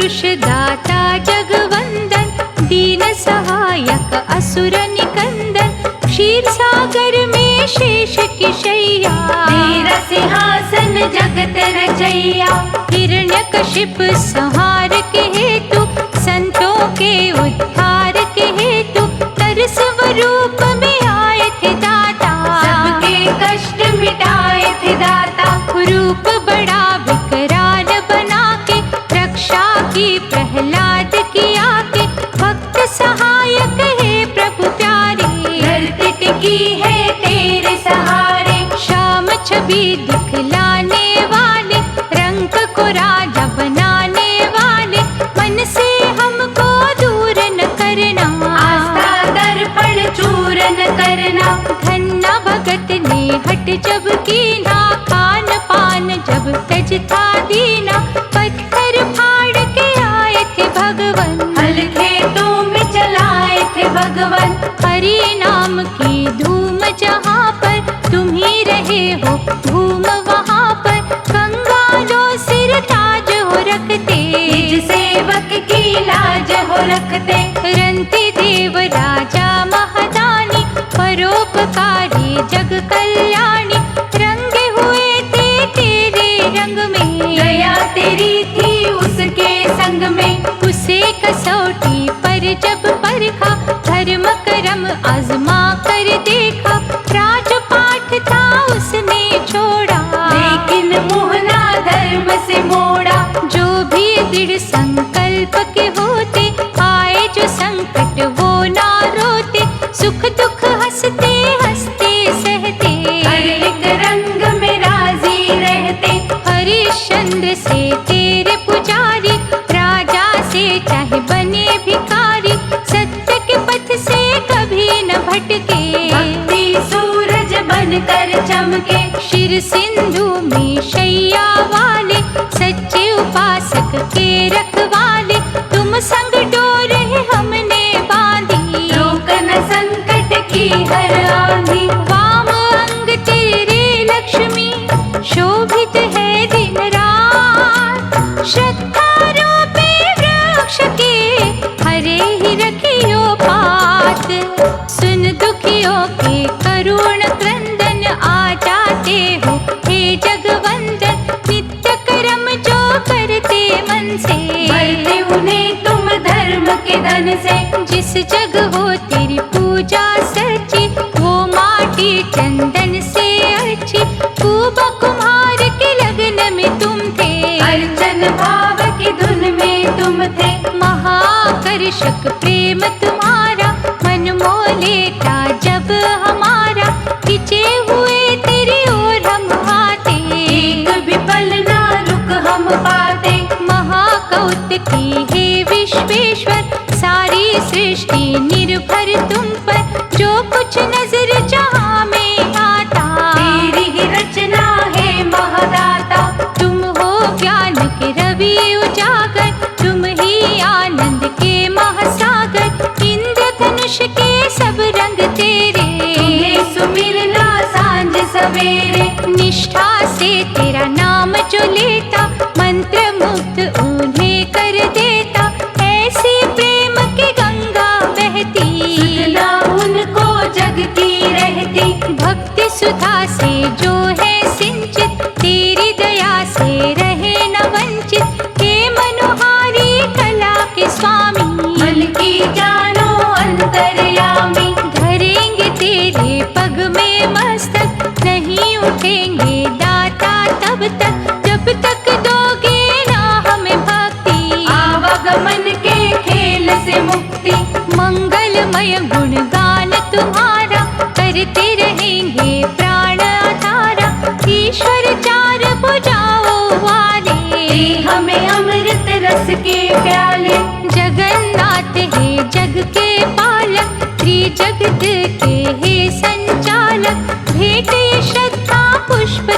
पुरुष दाता जगवंदन, दीन सहायक असुर निकंदन, क्षीर सागर में शेष की शैया, तेरा सिंहासन जगत रचैया। हिरण्यकशिप संहार के हेतु, संतों के उद्धार के हेतु, तरस स्वरूप में आए थे दाता, सबके कष्ट मिटाए थे दाता। रूप बड़ा विकराल बना के, रक्षा की प्रहलाद की आके, भक्त सहायक है प्रभु प्यारे, धरती टिकी है तेरे सहारे। श्याम छवि दिखलाने वाले, रंग को राजा बनाने वाले, मन से हमको दूर न करना, आस्था दर्पण चूरन करना। धन्ना भगत ने हट जब कीना, खान पान जब तज था दीना, पत्थर फाड़ के आए थे भगवन, हल खेतों में चलाए थे भगवन। हरि नाम की धूम जहाँ पर, तुम ही रहे हो घूम वहाँ पर, कंगालों सिर ताज हो रखते, निज सेवक की लाज हो रखते। रंती देव राजा महादानी, परोपकारी जग कल्याणी, रंगे हुए थे तेरे रंग में, गया तेरी थी उसके संग में। उसे कसौटी पर जब परखा, धर्म कर्म आजमा कर देखा, राजपाठ था उसने छोड़ा, लेकिन मोहना धर्म से मोड़ा। जो भी दृढ़ संकल्प के होते, आए जो संकट वो ना रोते, सुख दुख हंसते हंसते सहते, हर एक रंग में राजी रहते। हरिश्चंद्र से तेरे पुजारी, राजा से चाहे बने भिखारी, सत्य के पथ से कभी न भटके, भक्ति सूरज बनकर चमके। शिर सिंधु में शैया वाले, सच्चे उपासक के रखवाले, तुम संग डोर हमने बांधी, रोक न संकट की हर आंधी। वाम अंग तेरे लक्ष्मी, शोभित है दिन रात, श्रद्धा रूपी वृक्ष के हरे ही रखियो पात, सुन दुखियों के करुण क्रंदन, आ जाते हो हे जगवंदन, नित्य कर्म जो करते मन से, भरते उन्हें तुम धर्म के धन से। जिस जग हो तेरी पूजा सच्ची, वो माटी चंदन से अच्छी, कुबा कुम्हार के लगन में तुम थे, अर्चन भाव की धुन में तुम थे। महाकर्षक प्रेम तुम्हारा, मन मोह लेता जब हमारा, खिंचे हुए तेरी ओर हम आते, एक भी पल ना रुक हम पाते। महाकौतुकी हे विश्वेश्वर, सारी सृष्टि निर्भर तुम पर, जो कुछ नजर जहाँ में आता, तेरी ही रचना है महादाता। तुम हो ज्ञान के रवि उजागर, तुम ही आनंद के महासागर, इंद्रधनुष के सब रंग तेरे, तुम्हें सुमिरना सांझ सवेरे। निष्ठा से तेरा नाम जो लेता, मंत्र मुग्ध उन्हें कर देता, ऐसी प्रेम की गंगा बहती, सुधना उनको जग की रहती। भक्ति सुधा से जो है सिंचित, तेरी दया से रहे न वंचित, हे मनोहारी कला के स्वामी, मन की जानो अंतर्यामी। धरेंगे तेरे पग में मस्तक, नहीं उठेंगे दाता तब तक, जब तक दोगे ना हमें भक्ति, आवागमन के खेल से मुक्ति। मंगलमय गुणगान तुम्हारा, करते रहेंगे प्राण आधारा, ईश्वर चार भुजाओं वाले, दे हमें अमृत रस के प्याले। जगन्नाथ है जग के पालक, त्रिजगत के हे संचालक, भेटे श्रद्धा पुष्प